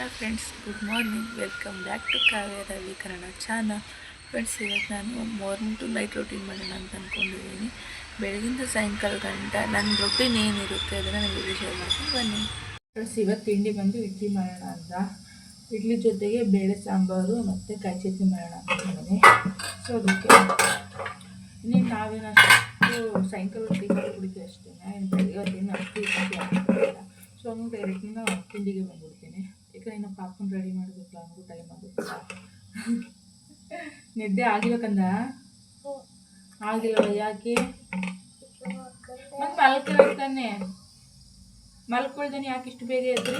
Hi friends, good morning. Welcome back to Kavya Ravi Kannada channel. Friends, ಇವತ್ತು ನಾನು morning to night routine ಮಾಡೋಣ ಅಂತ ಅಂದ್ಕೊಂಡಿದ್ದೀನಿ. ಬೆಳಗಿಂದ ಸಾಯಂಕಾಲ ಗಂಟ ನನ್ನ ರೂಟೀನ್ ಏನಿರುತ್ತೆ ಅದನ್ನು ನಿಮಗೆ ಶೇರ್ ಮಾಡ್ಕೊಂಡು ಬನ್ನಿ. ಫ್ರೆಂಡ್ಸ್, ಇವತ್ತು ತಿಂಡಿ ಬಂದು ಇಡ್ಲಿ ಮಾಡೋಣ ಅಂತ. ಇಡ್ಲಿ ಜೊತೆಗೆ ಬೇಳೆ ಸಾಂಬಾರು ಮತ್ತು ಕಾಯಿ ಚಟ್ನಿ ಮಾಡೋಣ ಅಂದ್ಕೊಂಡಿದ್ದೀನಿ. ಸೊ ಅದಕ್ಕೆ ಇನ್ನೇನು ನಾವೇನಷ್ಟು ಸಾಯಂಕಾಲ ಟೀ ಮಾಡಿ ಕುಡಿತೀವಿ ಅಷ್ಟೇ. ಇವತ್ತೇನು ಅಷ್ಟು ಇಲ್ಲ. ಸೊ ಅವನು ಡೈರೆಕ್ಟ್ನ ತಿಂಡಿಗೆ ಬಂದ್ಬಿಡ್ತೀನಿ. ಯಾಕಂದ್ರೆ ಇನ್ನು ಪಾಪನ್ ರೆಡಿ ಮಾಡಬೇಕಲ್ಲ, ನನಗೂ ಟೈಮ್ ಆಗುತ್ತಲ್ಲ. ನಿದ್ದೆ ಆಗಿಬೇಕಂದ ಆಗಿಲ್ಲ. ಯಾಕೆ ಮತ್ತೆ ಮಲ್ಕೊಳ್ತಾನೆ ಮಲ್ಕೊಳ್ತಾನೆ ಯಾಕೆ ಇಷ್ಟು ಬೇಗ ಎದ್ರಿ?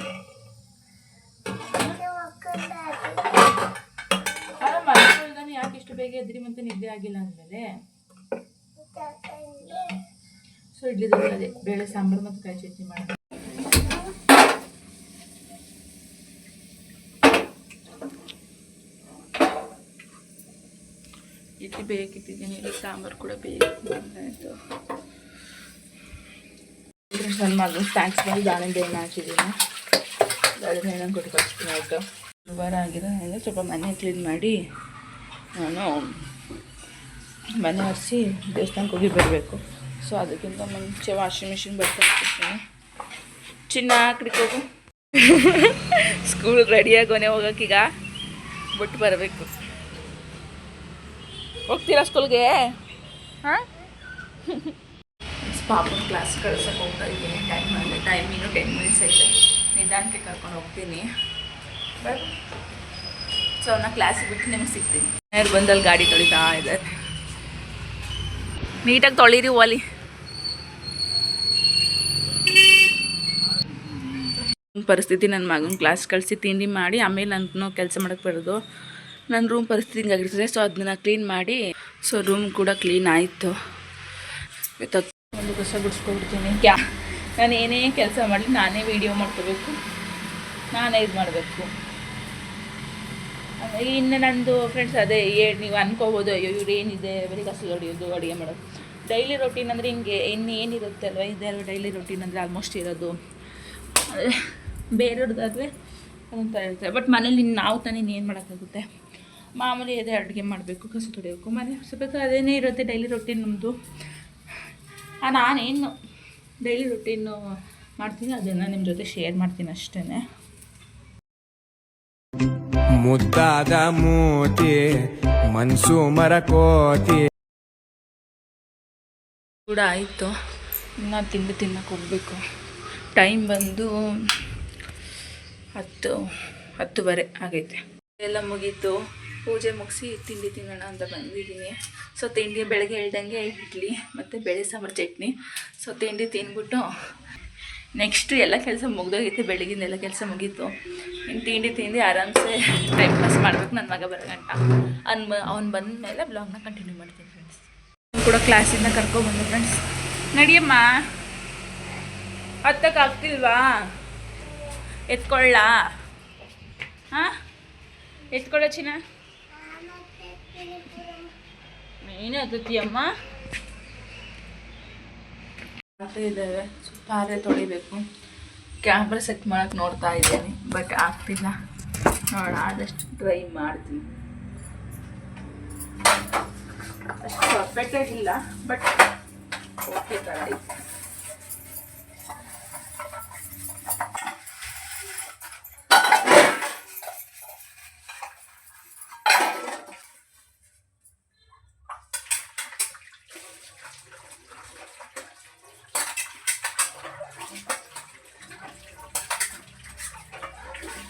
ಅಲ್ಲ, ಮಲ್ಕೊಳ್ತಾನೆ ಯಾಕೆ ಇಷ್ಟು ಬೇಗ ಎದ್ರಿ ಮತ್ತೆ ನಿದ್ದೆ ಆಗಿಲ್ಲ ಅಂದಮೇಲೆ? ಸೊ ಇಡ್ಲಿ ಅದೇ ಬೇಳೆ ಸಾಂಬಾರು ಮತ್ತು ಕಾಯಿ ಚಟ್ನಿ ಮಾಡೋಣ. ಇಡ್ಲಿ ಬೇಕಿಟ್ಟಿದ್ದೀನಿ, ಇಲ್ಲಿ ಸಾಂಬಾರು ಕೂಡ ಬೇಕಾಯಿತು. ನನ್ನ ಮಗನ ಸ್ನ್ಯಾಕ್ಸ್ ಬಂದು ದಾಳಿಂಬೆ ಹಣ್ಣು ಹಾಕಿದ್ದೀನಿ. ದಾಳಿಂಬೆ ಹಣ್ಣು ಕೊಟ್ಟು ಕಳಿಸ್ತೀನಿ. ಆಯಿತು, ವಾರ ಆಗಿದೆ. ಸ್ವಲ್ಪ ಮನೆ ಕ್ಲೀನ್ ಮಾಡಿ ನಾನು ಮನೆ ಒರೆಸಿ ದೇವಸ್ಥಾನಕ್ಕೆ ಹೋಗಿ ಬರಬೇಕು. ಸೊ ಅದಕ್ಕಿಂತ ಮುಂಚೆ ವಾಷಿಂಗ್ ಮಿಷಿನ್ ಬಟ್ಟೆ ಹಾಕ್ತೀನಿ. ಚಿನ್ನ ಹಾಕ್ಲಿಕ್ಕೆ ಹೋಗು. ಸ್ಕೂಲ್ ರೆಡಿಯಾಗೋನೆ ಹೋಗೋಕ್ಕೀಗ ಬಿಟ್ಟು ಬರಬೇಕು. ಹೋಗ್ತೀರಾ ಸ್ಕೂಲ್ಗೆ? ಹಾಂ, ಪಾಪನ ಕ್ಲಾಸ್ ಕಳ್ಸೋಕೆ ಹೋಗ್ತಾ ಇದ್ದೀನಿ. ಟೈಮ್ ಇನ್ನೂ 10 ಮಿನಿಟ್ಸ್ ಐತೆ. ನಿಧಾನಕ್ಕೆ ಕರ್ಕೊಂಡು ಹೋಗ್ತೀನಿ. ಬಟ್ ಸೊ ಅವ್ರನ್ನ ಕ್ಲಾಸಿಗೆ ಬಿಟ್ಟು ನಿಮ್ಗೆ ಸಿಗ್ತೀನಿ. ಯಾರು ಬಂದಲ್ಲಿ ಗಾಡಿ ತೊಳಿತಾ ಇದ್ದಾರೆ. ನೀಟಾಗಿ ತೊಳೀರಿ ಓಲಿ. ಪರಿಸ್ಥಿತಿ, ನನ್ನ ಮಗನ ಕ್ಲಾಸ್ ಕಳಿಸಿ ತಿಂಡಿ ಮಾಡಿ ಆಮೇಲೆ ನಾನು ಕೆಲಸ ಮಾಡೋಕ್ಕೆ ಬರೋದು. ನನ್ನ ರೂಮ್ ಪರಿಸ್ಥಿತಿ ಹಿಂಗಾಗಿರ್ತದೆ. ಸೊ ಅದನ್ನ ಕ್ಲೀನ್ ಮಾಡಿ, ಸೊ ರೂಮ್ ಕೂಡ ಕ್ಲೀನ್ ಆಯಿತು. ಒಂದು ಕಸ ಗುಡಿಸ್ಕೊಬಿಡ್ತೀನಿ. ನಾನು ಏನೇ ಕೆಲಸ ಮಾಡಲಿ ನಾನೇ ವೀಡಿಯೋ ಮಾಡ್ಕೋಬೇಕು, ನಾನೇ ಇದು ಮಾಡಬೇಕು. ಇನ್ನು ನಂದು ಫ್ರೆಂಡ್ಸ್ ಅದೇ ನೀವು ಅನ್ಕೋಬೋದು, ಅಯ್ಯೋ ಇವ್ರು ಏನಿದೆ ಬರೀ ಕಸ ಹೊಡಿಯೋದು, ಅಡುಗೆ ಮಾಡೋದು. ಡೈಲಿ ರೊಟೀನ್ ಅಂದರೆ ಹಿಂಗೆ ಏನಿರುತ್ತೆ ಅಲ್ವ, ಇದೆಲ್ಲ ಡೈಲಿ ರೊಟೀನ್ ಅಂದರೆ ಆಲ್ಮೋಸ್ಟ್ ಇರೋದು. ಬೇರೆಯವ್ರದ್ದಾದರೆ ಅದೊಂಥರ ಇರುತ್ತೆ. ಬಟ್ ಮನೇಲಿ ನಾವು ತಾನೇ ಏನು ಮಾಡೋಕ್ಕಾಗುತ್ತೆ. ಮಾಮೂಲಿ ಅದೇ ಅಡುಗೆ ಮಾಡಬೇಕು, ಕಸ ತೊಳೆಯಬೇಕು, ಮನೆ ಸ್ವಲ್ಪ ಅದೇನೇ ಇರುತ್ತೆ ಡೈಲಿ ರೊಟೀನ್ ನಮ್ಮದು. ನಾನೇನು ಡೈಲಿ ರೊಟೀನು ಮಾಡ್ತೀನಿ ಅದನ್ನು ನಿಮ್ಮ ಜೊತೆ ಶೇರ್ ಮಾಡ್ತೀನಿ ಅಷ್ಟೇ. ಮುದ್ದಾದ ಮೂತಿ ಮನ್ಸು ಮರಕೋತಿ ಕೂಡ ಆಯಿತು. ಇನ್ನು ತಿಂಡಿ ತಿನ್ನಕ್ಕೆ ಹೋಗಬೇಕು. ಟೈಮ್ ಬಂದು 10:10 ಆಗೈತೆ. ಎಲ್ಲ ಮುಗೀತು. ಪೂಜೆ ಮುಗಿಸಿ ತಿಂಡಿ ತಿನ್ನೋಣ ಅಂತ ಬಂದಿದ್ದೀನಿ. ಸೊ ತಿಂಡಿ ಬೆಳಗ್ಗೆ ಹೇಳ್ದಂಗೆ ಇಡ್ಲಿ ಮತ್ತು ಬೇಳೆ ಸಾಂಬಾರು ಚಟ್ನಿ. ಸೊ ತಿಂಡಿ ತಿಂದ್ಬಿಟ್ಟು ನೆಕ್ಸ್ಟು ಎಲ್ಲ ಕೆಲಸ ಮುಗ್ದೋಗೈತೆ. ಬೆಳಗಿಂದ ಎಲ್ಲ ಕೆಲಸ ಮುಗೀತು. ಇನ್ನು ತಿಂಡಿ ತಿಂದು ಆರಾಮ್ಸೆ ಟೈಮ್ ಪಾಸ್ ಮಾಡಬೇಕು. ನನ್ನ ಮಗ ಬರೋಗಂಟ ಅವ್ನು ಬಂದ ಮೇಲೆ ಬ್ಲಾಗ್ನ ಕಂಟಿನ್ಯೂ ಮಾಡ್ತೀನಿ ಫ್ರೆಂಡ್ಸ್. ಕೂಡ ಕ್ಲಾಸಿಂದ ಕರ್ಕೊಬಂದು ಫ್ರೆಂಡ್ಸ್. ನಡಿಯಮ್ಮ, ಹತ್ತಕ್ಕಾಗ್ತಿಲ್ವಾ? ಎತ್ಕೊಳ್ಳ? ಹಾಂ, ಎತ್ಕೊಳ್ಳೋ ಚಿನ್ನ. ನೀನೇ ಹತ್ತುತ್ತೀಯಮ್ಮ. ಪಾತ್ರೆ ಇದ್ದಾವೆ, ಪಾತ್ರೆ ತೊಳಿಬೇಕು. ಕ್ಯಾಮ್ರಾ ಸೆಟ್ ಮಾಡೋಕ್ಕೆ ನೋಡ್ತಾ ಇದ್ದೀನಿ, ಬಟ್ ಆಗ್ತಿಲ್ಲ. ನೋಡ, ಆದಷ್ಟು ಟ್ರೈ ಮಾಡ್ತೀನಿ. ಅಷ್ಟು ಪರ್ಫೆಕ್ಟಾಗಿಲ್ಲ, ಬಟ್ ಓಕೆ ಥರ ಐತೆ.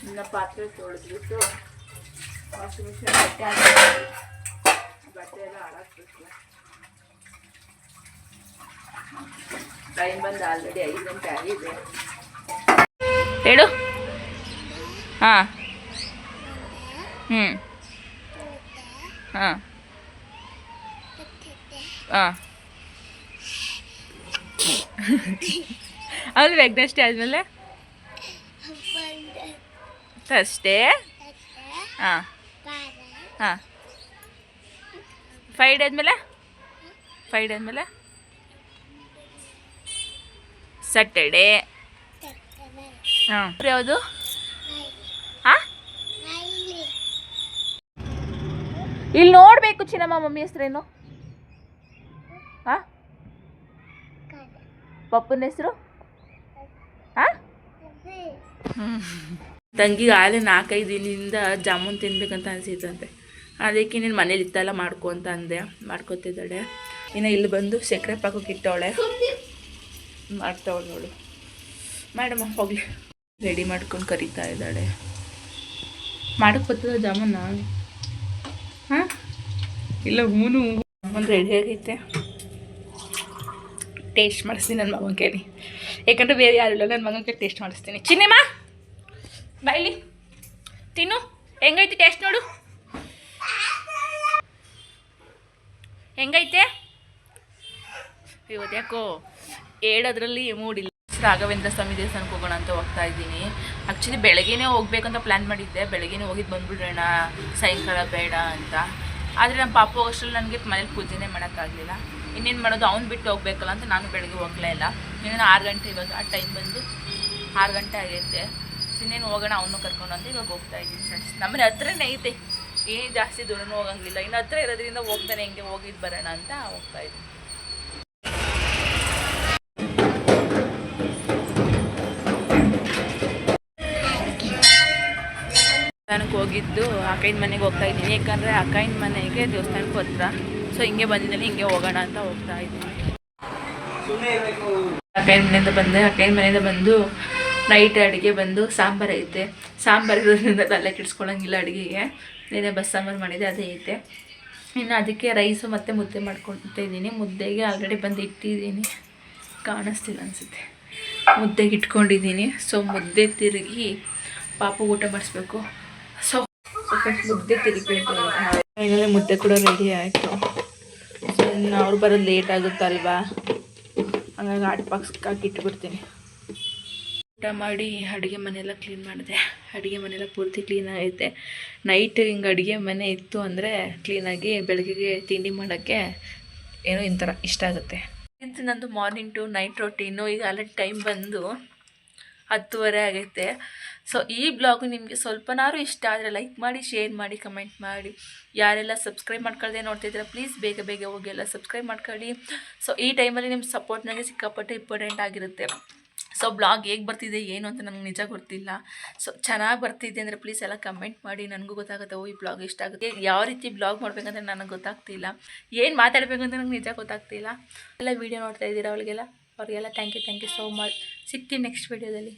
ಇನ್ನು ಪಾತ್ರೆ ತೊಳೆದ್ಬಿಟ್ಟು ವಾಷಿಂಗ್ ಮಿಷಿನ್ ಬಟ್ಟೆ ಎಲ್ಲ ಹಾಳಾಕ್ಬೇಕು. ಟೈಮ್ ಬಂದು ಆಲ್ರೆಡಿ 5 ಗಂಟೆ ಆಗಿದೆ. ಹೇಳು. ಹಾಂ, ಹಾಂ ಹಾಂ ಅದು ವೆಗ್ನೆಸ್ಡೇ ಆದಮೇಲೆ ಥರ್ಸ್ಡೇ. ಹಾಂ ಹಾಂ, ಫ್ರೈಡೇ ಆದಮೇಲೆ ಸ್ಯಾಟರ್ಡೇ. ಹಾಂ, ಯಾವುದು? ಹಾಂ, ಇಲ್ಲಿ ನೋಡಬೇಕು ಚಿನ್ನಮ್ಮ. ಮಮ್ಮಿ ಹೆಸ್ರೇನು? ಹಾಂ, ಪಪ್ಪನ ಹೆಸರು? ಹಾಂ, ತಂಗಿಗೆ ಆಲೆ 4-5 ದಿನದಿಂದ ಜಾಮೂನ್ ತಿನ್ಬೇಕಂತ ಅನಿಸಿತ್ತಂತೆ. ಅದಕ್ಕೆ ನೀನು ಮನೇಲಿ ಇತ್ತಲ್ಲ ಮಾಡ್ಕೊ ಅಂತ ಅಂದೆ. ಮಾಡ್ಕೊತಿದ್ದಾಳೆ. ಇನ್ನು ಇಲ್ಲಿ ಬಂದು ಸಕ್ಕರೆ ಪಾಕಕ್ಕೆ ಇಟ್ಟವಳೆ, ಮಾಡ್ತಾವಳೆ ನೋಡು. ಮೇಡಮ್ ಹೋಗ್ಲಿ, ರೆಡಿ ಮಾಡ್ಕೊಂಡು ಕರಿತಾ ಇದ್ದಾಳೆ. ಮಾಡಕ್ಕೆ ಬರ್ತದ ಜಾಮೂನ? ಹಾಂ, ಇಲ್ಲ ಹೂನು ಒಂದು ರೆಡಿ ಆಗೈತೆ. ಟೇಸ್ಟ್ ಮಾಡಿಸ್ತೀನಿ ನನ್ನ ಮಗನ ಕೈಲಿ, ಯಾಕಂದರೆ ಬೇರೆ ಯಾರು ಇಲ್ಲ. ನನ್ನ ಮಗನ ಕೈ ಟೇಸ್ಟ್ ಮಾಡಿಸ್ತೀನಿ. ಚಿನ್ನಿಮ್ಮ ಬಾಯ್ಲಿ ತಿನ್ನು, ಹೆಂಗೈತಿ ಟೇಸ್ಟ್ ನೋಡು, ಹೆಂಗೈತೆ. ಇವತ್ತು ಯಾಕೋ ಹೇಳೋದ್ರಲ್ಲಿ ಮೂಡಿಲ್ಲ. ರಾಘವೇಂದ್ರ ಸ್ವಾಮಿ ದೇವಸ್ಥಾನಕ್ಕೆ ಹೋಗೋಣ ಅಂತ ಹೋಗ್ತಾ ಇದ್ದೀನಿ. ಆ್ಯಕ್ಚುಲಿ ಬೆಳಗ್ಗೆನೇ ಹೋಗ್ಬೇಕಂತ ಪ್ಲ್ಯಾನ್ ಮಾಡಿದ್ದೆ. ಬೆಳಗ್ಗೆನೇ ಹೋಗಿದ್ದು ಬಂದುಬಿಡೋಣ, ಸಾಯಂಕಾಲ ಬೇಡ ಅಂತ. ಆದರೆ ನಮ್ಮ ಪಾಪ ಹೋಗೋಷ್ಟರಲ್ಲಿ ನನಗೆ ಮನೇಲಿ ಪೂಜೆನೇ ಮಾಡೋಕ್ಕಾಗಲಿಲ್ಲ. ಇನ್ನೇನು ಮಾಡೋದು, ಅವ್ನು ಬಿಟ್ಟು ಹೋಗ್ಬೇಕಲ್ಲ ಅಂತ ನಾನು ಬೆಳಗ್ಗೆ ಹೋಗಲೇ ಇಲ್ಲ. ಇನ್ನೇನು 6 ಗಂಟೆ, ಇವಾಗ ಆ ಟೈಮ್ ಬಂದು 6 ಗಂಟೆ ಆಗೈತೆ. ಇನ್ನೇನು ಹೋಗೋಣ ಅವನು ಕರ್ಕೊಂಡು ಅಂತ ಇವಾಗ ಹೋಗ್ತಾ ಇದ್ದೀನಿ ಫ್ರೆಂಡ್ಸ್. ನಮ್ಮನೆ ಹತ್ರನೇ ಐತೆ, ಏನು ಜಾಸ್ತಿ ದೂರನೂ ಹೋಗಂಗಿಲ್ಲ. ಇನ್ನು ಹತ್ರ ಇರೋದ್ರಿಂದ ಹೋಗ್ತಾನೆ, ಹೆಂಗೆ ಹೋಗಿದ್ದು ಬರೋಣ ಅಂತ ಹೋಗ್ತಾ ಇದ್ದೀನಿ. ದೇವಸ್ಥಾನಕ್ಕೆ ಹೋಗಿದ್ದು ಅಕ್ಕನ ಮನೆಗೆ ಹೋಗ್ತಾ ಇದ್ದೀನಿ. ಯಾಕಂದರೆ ಅಕ್ಕನ ಮನೆಗೆ ದೇವಸ್ಥಾನಕ್ಕೆ ಹತ್ರ. ಸೊ ಹಿಂಗೆ ಬಂದಿದ್ದೀನಿ, ಹಿಂಗೆ ಹೋಗೋಣ ಅಂತ ಹೋಗ್ತಾ ಇದ್ದೀನಿ. ಅಕ್ಕನ ಮನೆಯಿಂದ ಬಂದು ನೈಟ್ ಅಡುಗೆ ಬಂದು ಸಾಂಬಾರು ಐತೆ. ಸಾಂಬಾರು ಇರೋದ್ರಿಂದ ತಲೆ ಕೆಡಿಸ್ಕೊಳ್ಳೋಂಗಿಲ್ಲ ಅಡುಗೆಗೆ. ಏನೇ ಬಸ್ ಸಾಂಬಾರು ಮಾಡಿದೆ ಅದೇ ಐತೆ. ಇನ್ನು ಅದಕ್ಕೆ ರೈಸು ಮತ್ತು ಮುದ್ದೆ ಮಾಡ್ಕೊಳ್ತಾ ಇದ್ದೀನಿ. ಮುದ್ದೆಗೆ ಆಲ್ರೆಡಿ ಬಂದು ಇಟ್ಟಿದ್ದೀನಿ, ಕಾಣಿಸ್ತಿಲ್ಲ ಅನಿಸುತ್ತೆ. ಮುದ್ದೆಗೆ ಇಟ್ಕೊಂಡಿದ್ದೀನಿ. ಸೊ ಮುದ್ದೆ ತಿರುಗಿ ಪಾಪು ಊಟ ಮಾಡಿಸ್ಬೇಕು. ಸೊ ಮುದ್ದೆ ತಿರುಗಿಬಿಟ್ಟು ಈಗಲೇ ಮುದ್ದೆ ಕೂಡ ರೆಡಿ ಆಯಿತು. ಸೊ ಇನ್ನು ಅವ್ರು ಬರೋದು ಲೇಟ್ ಆಗುತ್ತಲ್ವಾ, ಹಂಗಾಗಿ ಹಾಟ್ ಬಾಕ್ಸ್ಗೆ ಹಾಕಿ ಇಟ್ಬಿಡ್ತೀನಿ. ಊಟ ಮಾಡಿ ಅಡುಗೆ ಮನೆಯೆಲ್ಲ ಕ್ಲೀನ್ ಮಾಡಿದೆ. ಅಡುಗೆ ಮನೆಯೆಲ್ಲ ಪೂರ್ತಿ ಕ್ಲೀನ್ ಆಗೈತೆ. ನೈಟ್ ಹಿಂಗೆ ಅಡುಗೆ ಮನೆ ಇತ್ತು ಅಂದರೆ ಕ್ಲೀನಾಗಿ ಬೆಳಗ್ಗೆಗೆ ತಿಂಡಿ ಮಾಡೋಕ್ಕೆ ಏನೋ ಇಂಥರ ಇಷ್ಟ ಆಗುತ್ತೆ. ಇದು ನಂದು ಮಾರ್ನಿಂಗ್ ಟು ನೈಟ್ ರೊಟೀನು. ಈಗ ಆಲ್ರೆಡಿ ಟೈಮ್ ಬಂದು 10:30 ಆಗೈತೆ. ಸೊ ಈ ಬ್ಲಾಗು ನಿಮಗೆ ಸ್ವಲ್ಪನಾರು ಇಷ್ಟ ಆದರೆ ಲೈಕ್ ಮಾಡಿ, ಶೇರ್ ಮಾಡಿ, ಕಮೆಂಟ್ ಮಾಡಿ. ಯಾರೆಲ್ಲ ಸಬ್ಸ್ಕ್ರೈಬ್ ಮಾಡ್ಕೊಳ್ಳದೆ ನೋಡ್ತಿದ್ದೀರಾ ಪ್ಲೀಸ್ ಬೇಗ ಹೋಗಿ ಎಲ್ಲ ಸಬ್ಸ್ಕ್ರೈಬ್ ಮಾಡ್ಕೊಳ್ಳಿ. ಸೊ ಈ ಟೈಮಲ್ಲಿ ನಿಮ್ಮ ಸಪೋರ್ಟ್ ನನಗೆ ಸಿಕ್ಕಾಪಟ್ಟೆ ಇಂಪಾರ್ಟೆಂಟ್ ಆಗಿರುತ್ತೆ. ಸೊ ಬ್ಲಾಗ್ ಹೇಗೆ ಬರ್ತಿದೆ ಏನು ಅಂತ ನನಗೆ ನಿಜ ಗೊತ್ತಿಲ್ಲ. ಸೊ ಚೆನ್ನಾಗಿ ಬರ್ತಿದೆ ಅಂದರೆ ಪ್ಲೀಸ್ ಎಲ್ಲ ಕಮೆಂಟ್ ಮಾಡಿ, ನನಗೂ ಗೊತ್ತಾಗುತ್ತೆ. ಈ ಬ್ಲಾಗ್ ಇಷ್ಟ ಆಗುತ್ತೆ. ಯಾವ ರೀತಿ ಬ್ಲಾಗ್ ಮಾಡಬೇಕಂತ ನನಗೆ ಗೊತ್ತಾಗ್ತಿಲ್ಲ, ಏನು ಮಾತಾಡಬೇಕಂತ ನನಗೆ ನಿಜ ಗೊತ್ತಾಗ್ತಿಲ್ಲ. ಎಲ್ಲ ವೀಡಿಯೋ ನೋಡ್ತಾ ಇದ್ದೀರಾ ಅವ್ರಿಗೆಲ್ಲ ಥ್ಯಾಂಕ್ ಯು ಸೋ ಮಚ್. ಸಿಗ್ತೀನಿ ನೆಕ್ಸ್ಟ್ ವೀಡಿಯೋದಲ್ಲಿ.